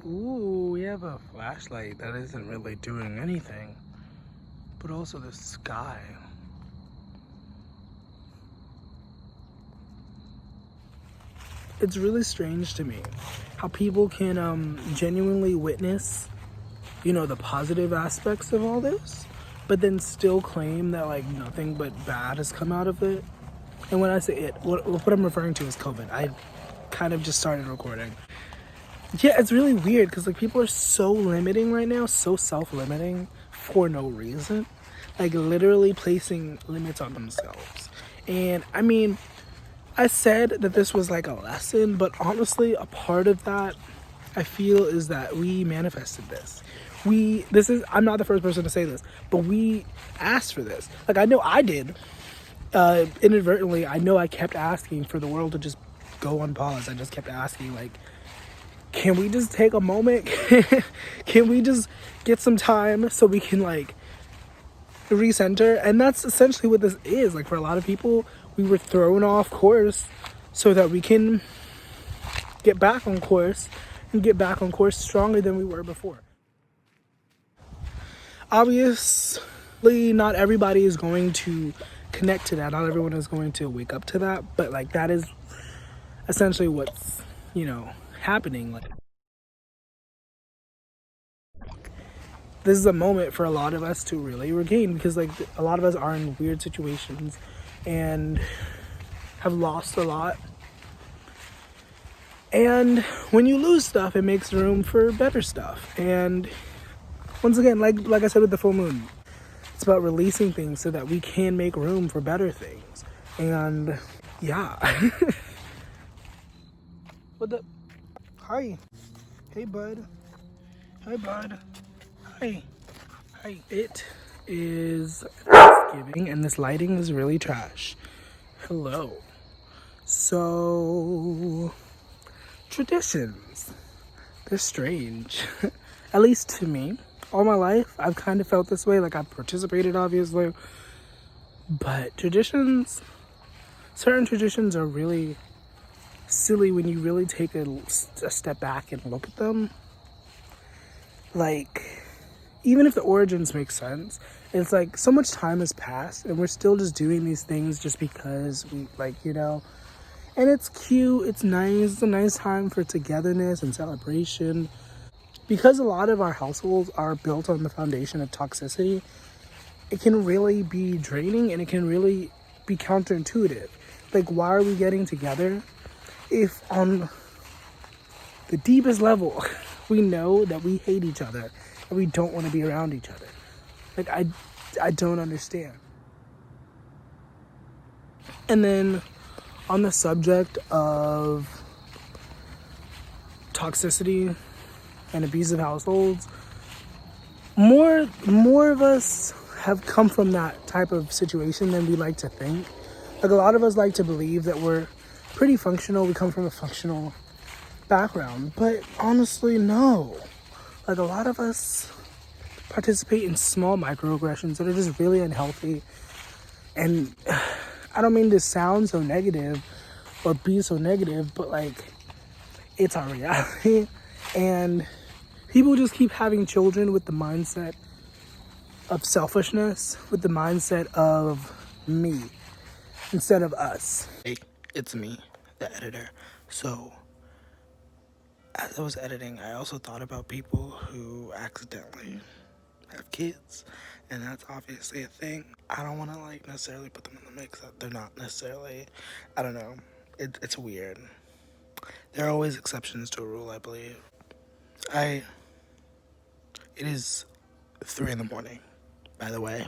Ooh, we have a flashlight that isn't really doing anything. But also the sky. It's really strange to me how people can genuinely witness, you know, the positive aspects of all this, but then still claim that like nothing but bad has come out of it. And when I say it, what I'm referring to is COVID. I kind of just started recording. Yeah, it's really weird because like people are so limiting right now, so self-limiting for no reason. Like literally placing limits on themselves. And I mean, I said that this was like a lesson, but honestly, a part of that I feel is that we manifested this. I'm not the first person to say this, but we asked for this. Like I know I did. Inadvertently, I know I kept asking for the world to just go on pause. I just kept asking, like, can we just take a moment? Can we just get some time so we can, like, recenter? And that's essentially what this is. Like, for a lot of people, we were thrown off course so that we can get back on course and get back on course stronger than we were before. Obviously, not everybody is going to connect to that. Not everyone is going to wake up to that, but like that is essentially what's, you know, happening. Like this is a moment for a lot of us to really regain, because like a lot of us are in weird situations and have lost a lot. And when you lose stuff, it makes room for better stuff. And once again, like I said with the full moon, it's about releasing things so that we can make room for better things. And yeah. What the? Hi. Hey, bud. Hi, bud. Hi. Hi. It is Thanksgiving and this lighting is really trash. Hello. So, traditions. They're strange. At least to me. All my life, I've kind of felt this way. Like, I've participated, obviously. But traditions, certain traditions are really silly when you really take a step back and look at them. Like, even if the origins make sense, it's like so much time has passed and we're still just doing these things just because we, like, you know. And it's cute, it's nice, it's a nice time for togetherness and celebration. Because a lot of our households are built on the foundation of toxicity, it can really be draining and it can really be counterintuitive. Like, why are we getting together if on the deepest level we know that we hate each other and we don't want to be around each other? Like, I don't understand. And then on the subject of toxicity and abusive households, more of us have come from that type of situation than we like to think. Like, a lot of us like to believe that we're pretty functional, we come from a functional background, but honestly, no. Like, a lot of us participate in small microaggressions that are just really unhealthy. And I don't mean to sound so negative or be so negative, but like, it's our reality. And people just keep having children with the mindset of selfishness, with the mindset of me instead of us. Hey, it's me, the editor. So, as I was editing, I also thought about people who accidentally have kids, and that's obviously a thing. I don't want to like necessarily put them in the mix. They're not necessarily, I don't know. It's weird. There are always exceptions to a rule, I believe. It is 3 a.m, by the way.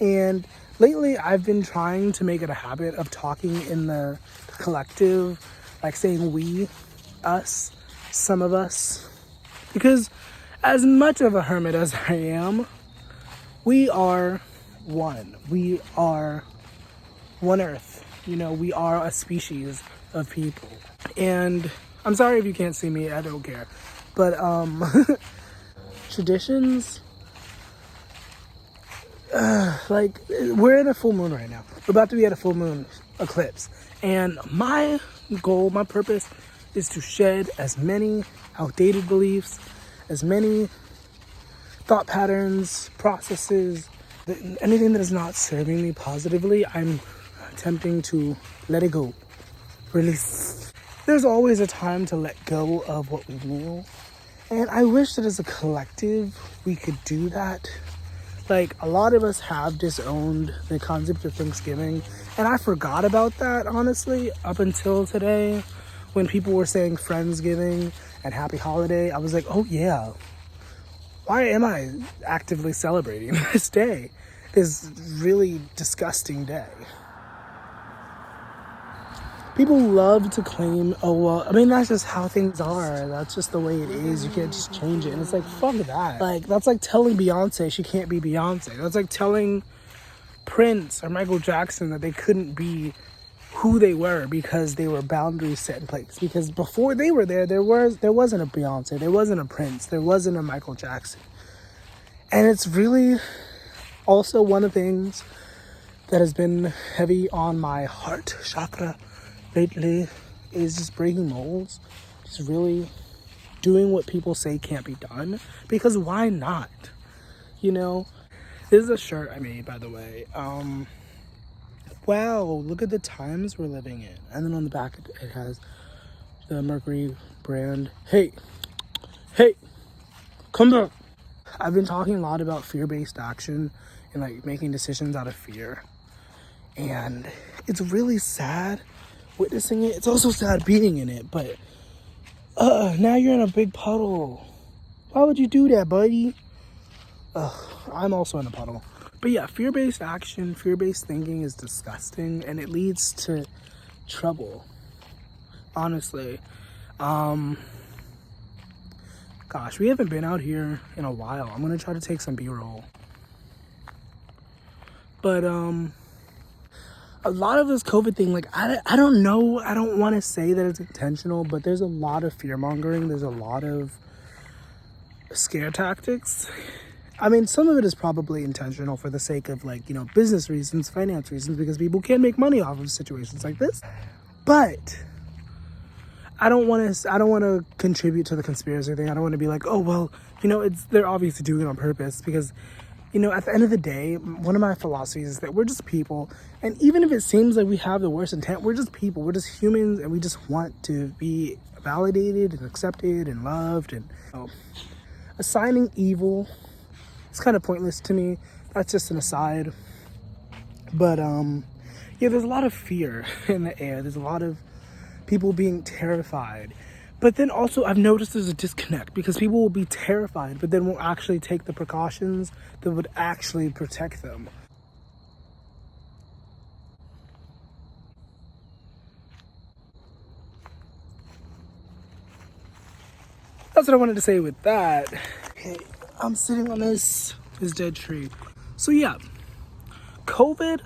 And lately I've been trying to make it a habit of talking in the collective, like saying we, us, some of us. Because as much of a hermit as I am, we are one. We are one earth. You know, we are a species of people. And I'm sorry if you can't see me, I don't care. But traditions, like, we're in a full moon right now. We're about to be at a full moon eclipse. And my goal, my purpose is to shed as many outdated beliefs, as many thought patterns, processes, anything that is not serving me positively. I'm attempting to let it go, release. There's always a time to let go of what we knew. And I wish that as a collective, we could do that. Like, a lot of us have disowned the concept of Thanksgiving. And I forgot about that, honestly, up until today. When people were saying Friendsgiving and Happy Holiday, I was like, oh yeah. Why am I actively celebrating this day? This really disgusting day. People love to claim, oh, well, I mean, that's just how things are. That's just the way it is. You can't just change it. And it's like, fuck that. Like, that's like telling Beyonce she can't be Beyonce. That's like telling Prince or Michael Jackson that they couldn't be who they were because they were boundaries set in place. Because before they were there wasn't a Beyonce, there wasn't a Prince, there wasn't a Michael Jackson. And it's really also one of the things that has been heavy on my heart chakra lately is just breaking molds, just really doing what people say can't be done, because why not? You know, this is a shirt I made, by the way. Wow, look at the times we're living in. And then on the back it has the Mercury brand. Hey, come back. I've been talking a lot about fear-based action and like making decisions out of fear, and it's really sad witnessing it. It's also sad being in it, but now you're in a big puddle. Why would you do that, buddy? I'm also in a puddle. But yeah, fear-based action, fear-based thinking is disgusting, and it leads to trouble, honestly. Gosh, we haven't been out here in a while. I'm gonna try to take some B-roll. But a lot of this COVID thing, like, I don't know, I don't want to say that it's intentional, but there's a lot of fear-mongering, there's a lot of scare tactics. I mean, some of it is probably intentional for the sake of, like, you know, business reasons, finance reasons, because people can't make money off of situations like this. But I don't want to contribute to the conspiracy thing. I don't want to be like, oh, well, you know, they're obviously doing it on purpose, because, you know, at the end of the day, one of my philosophies is that we're just people. And even if it seems like we have the worst intent, we're just people. We're just humans, and we just want to be validated and accepted and loved. And assigning evil, it's kind of pointless to me. That's just an aside. But yeah, there's a lot of fear in the air. There's a lot of people being terrified. But then also I've noticed there's a disconnect, because people will be terrified but then won't actually take the precautions that would actually protect them. That's what I wanted to say with that. Okay, I'm sitting on this dead tree. So yeah, COVID,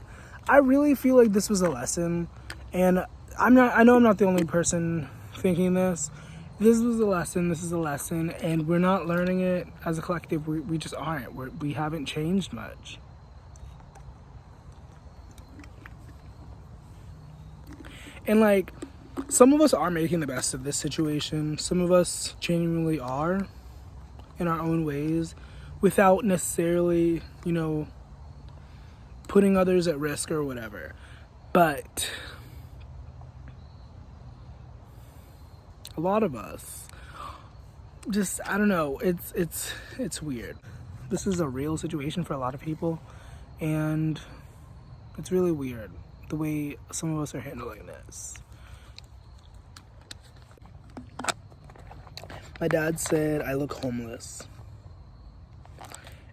I really feel like this was a lesson, and I know I'm not the only person thinking this. This was a lesson, this is a lesson, and we're not learning it as a collective. We just aren't. We haven't changed much. And like, some of us are making the best of this situation. Some of us genuinely are, in our own ways, without necessarily, you know, putting others at risk or whatever. But a lot of us just, I don't know, it's weird. This is a real situation for a lot of people, and it's really weird the way some of us are handling this. My dad said I look homeless,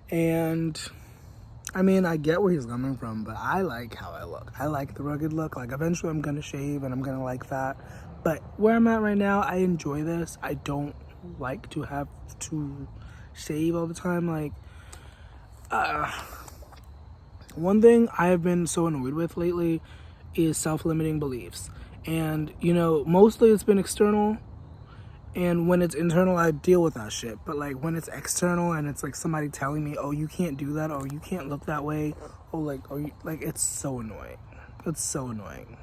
and I mean, I get where he's coming from, but I like how I look. I like the rugged look. Like, eventually I'm gonna shave and I'm gonna like that. But where I'm at right now, I enjoy this. I don't like to have to shave all the time. Like, one thing I have been so annoyed with lately is self-limiting beliefs. And, you know, mostly it's been external. And when it's internal, I deal with that shit. But like, when it's external and it's like somebody telling me, oh, you can't do that, or you can't look that way, or like, or you, like, it's so annoying. It's so annoying.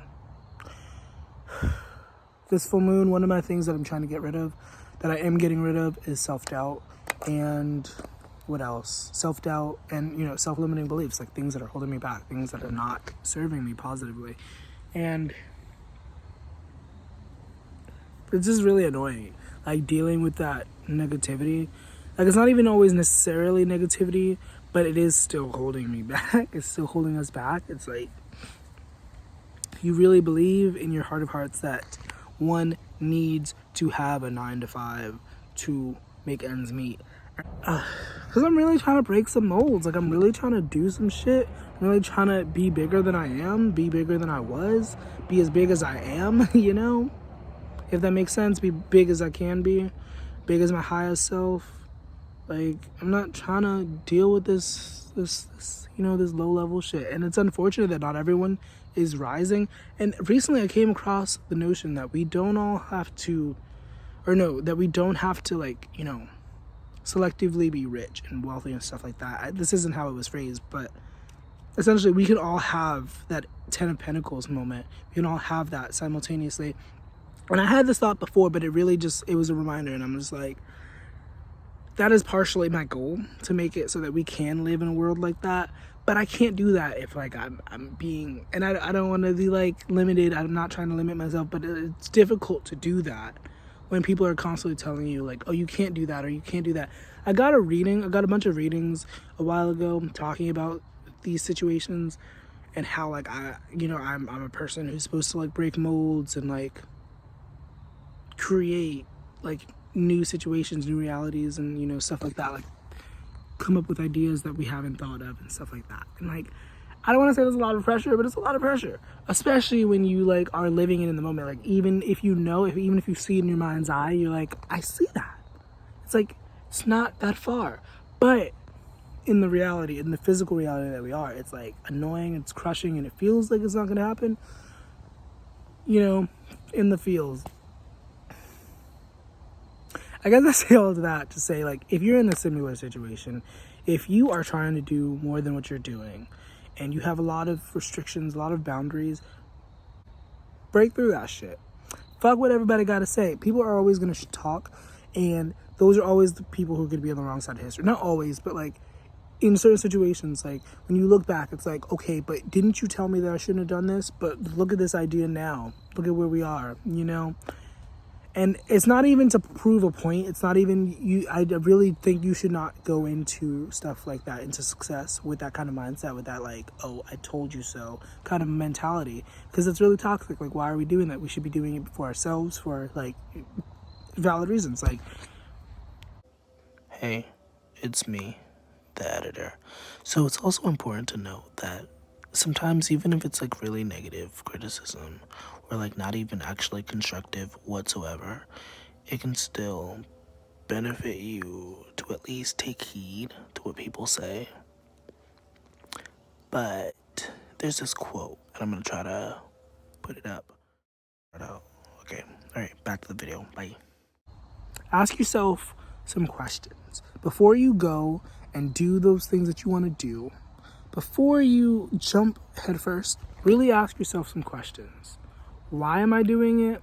this full moon, one of my things that I'm trying to get rid of, that I am getting rid of, is self-doubt. And what else? Self-doubt and, you know, self-limiting beliefs, like things that are holding me back, things that are not serving me positively. And it's just really annoying, like dealing with that negativity. Like, it's not even always necessarily negativity, but it is still holding me back. It's still holding us back. It's like, you really believe in your heart of hearts that one needs to have a 9 to 5 to make ends meet. Because I'm really trying to break some molds. Like, I'm really trying to do some shit. I'm really trying to be bigger than I am, be bigger than I was, be as big as I am, you know? If that makes sense, be big as I can be, big as my highest self. Like, I'm not trying to deal with this, you know, this low level shit. And it's unfortunate that not everyone is rising. And recently I came across the notion that we don't all have to, or no, that we don't have to, like, you know, selectively be rich and wealthy and stuff like that. This isn't how it was phrased, but essentially we can all have that 10 of Pentacles moment. We can all have that simultaneously. And I had this thought before, but it was a reminder, and I'm just like, that is partially my goal, to make it so that we can live in a world like that. But I can't do that if, like, I'm being, and I don't want to be, like, limited. I'm not trying to limit myself, but it's difficult to do that when people are constantly telling you, like, oh, you can't do that, or you can't do that. I got a bunch of readings a while ago talking about these situations and how, like, I'm a person who's supposed to, like, break molds and, like, create, like, new situations, new realities, and, you know, stuff like that, like come up with ideas that we haven't thought of and stuff like that. And, like, I don't want to say there's a lot of pressure, but it's a lot of pressure, especially when you, like, are living it in the moment. Like, even if you know, even if you see it in your mind's eye, you're like, I see that. It's like, it's not that far. But in the physical reality that we are, it's, like, annoying, it's crushing, and it feels like it's not going to happen, you know, in the feels. I guess I say all of that to say, like, if you're in a similar situation, if you are trying to do more than what you're doing, and you have a lot of restrictions, a lot of boundaries, break through that shit. Fuck what everybody got to say. People are always going to talk, and those are always the people who are going to be on the wrong side of history. Not always, but, like, in certain situations, like, when you look back, it's like, okay, but didn't you tell me that I shouldn't have done this? But look at this idea now. Look at where we are, you know? And it's not even to prove a point. It's not even you. I really think you should not go into stuff like that, into success, with that kind of mindset, with that, like, oh, I told you so kind of mentality, because it's really toxic. Like, why are we doing that? We should be doing it for ourselves, for, like, valid reasons. Like, hey, it's me, the editor. So it's also important to note that sometimes, even if it's, like, really negative criticism, or, like, not even actually constructive whatsoever, it can still benefit you to at least take heed to what people say. But there's this quote, and I'm gonna try to put it up. Okay, alright, back to the video. Bye. Ask yourself some questions before you go and do those things that you want to do. Before you jump headfirst, really ask yourself some questions. Why am I doing it?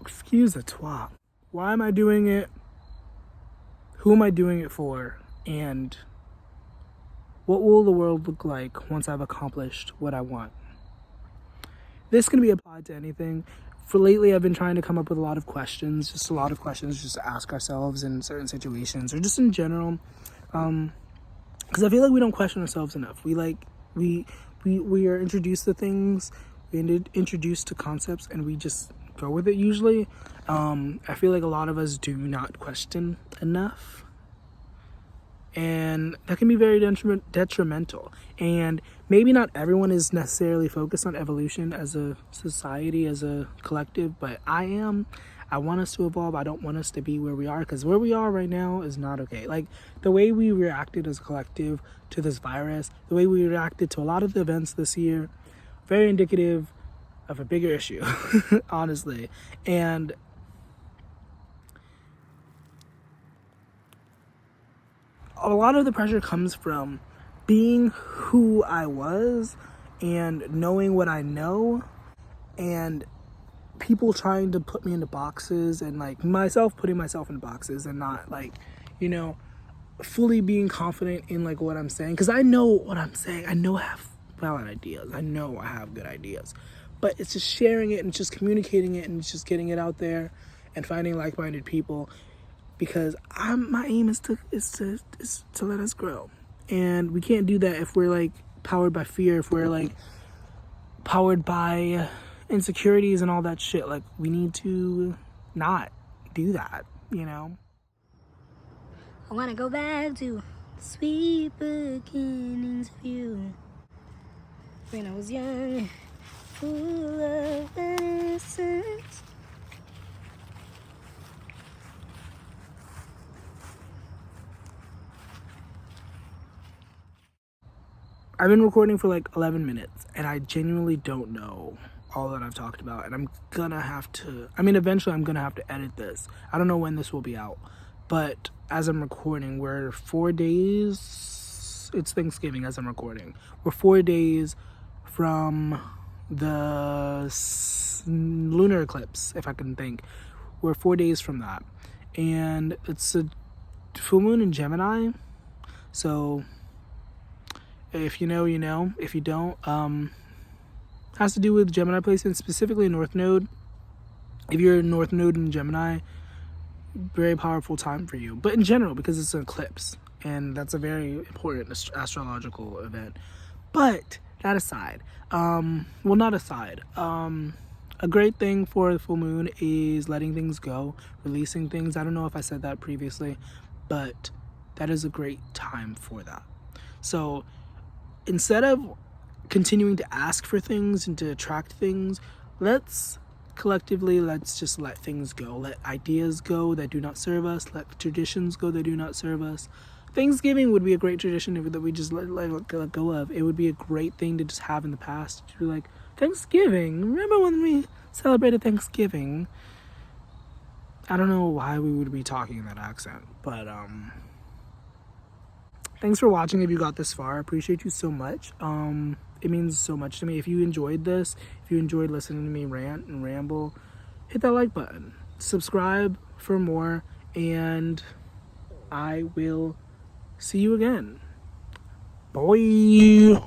Excuse the twat. Why am I doing it? Who am I doing it for? And what will the world look like once I've accomplished what I want? This can be applied to anything. For lately, I've been trying to come up with a lot of questions, just to ask ourselves in certain situations, or just in general. Because I feel like we don't question ourselves enough. We are introduced to things, we're introduced to concepts, and we just go with it usually. I feel like a lot of us do not question enough, and that can be very detrimental. And maybe not everyone is necessarily focused on evolution as a society, as a collective, but I am. I want us to evolve. I don't want us to be where we are, because where we are right now is not okay. Like, the way we reacted as a collective to this virus, the way we reacted to a lot of the events this year, very indicative of a bigger issue, honestly. And a lot of the pressure comes from being who I was and knowing what I know, and people trying to put me into boxes, and like myself putting myself in boxes, and not like, you know, fully being confident in like what I'm saying, because I know what I'm saying. I know I have valid ideas. I know I have good ideas, but it's just sharing it and just communicating it and just getting it out there and finding like-minded people, because my aim is to let us grow, and we can't do that if we're like powered by fear, if we're like powered by insecurities and all that shit. Like, we need to not do that, you know? I wanna go back to the sweet beginnings of you, when I was young, full of innocence. I've been recording for like 11 minutes, and I genuinely don't know all that I've talked about, and I'm gonna have to, eventually I'm gonna have to edit this. I don't know when this will be out, but as I'm recording, we're 4 days, it's Thanksgiving as I'm recording. We're 4 days from the lunar eclipse, if I can think. We're 4 days from that, and it's a full moon in Gemini, so if you know, you know. If you don't, has to do with Gemini placement, specifically North Node. If you're a North Node in Gemini, very powerful time for you. But in general, because it's an eclipse, and that's a very important astrological event. But that aside, not aside, a great thing for the full moon is letting things go, releasing things. I don't know if I said that previously, but that is a great time for that. So instead of continuing to ask for things and to attract things, let's just let things go. Let ideas go that do not serve us. Let traditions go that do not serve us. Thanksgiving would be a great tradition that we just let go of. It would be a great thing to just have in the past. To be like, Thanksgiving, remember when we celebrated Thanksgiving? I don't know why we would be talking in that accent, but thanks for watching. If you got this far, I appreciate you so much. It means so much to me. If you enjoyed this, if you enjoyed listening to me rant and ramble, hit that like button, subscribe for more, and I will see you again. Bye.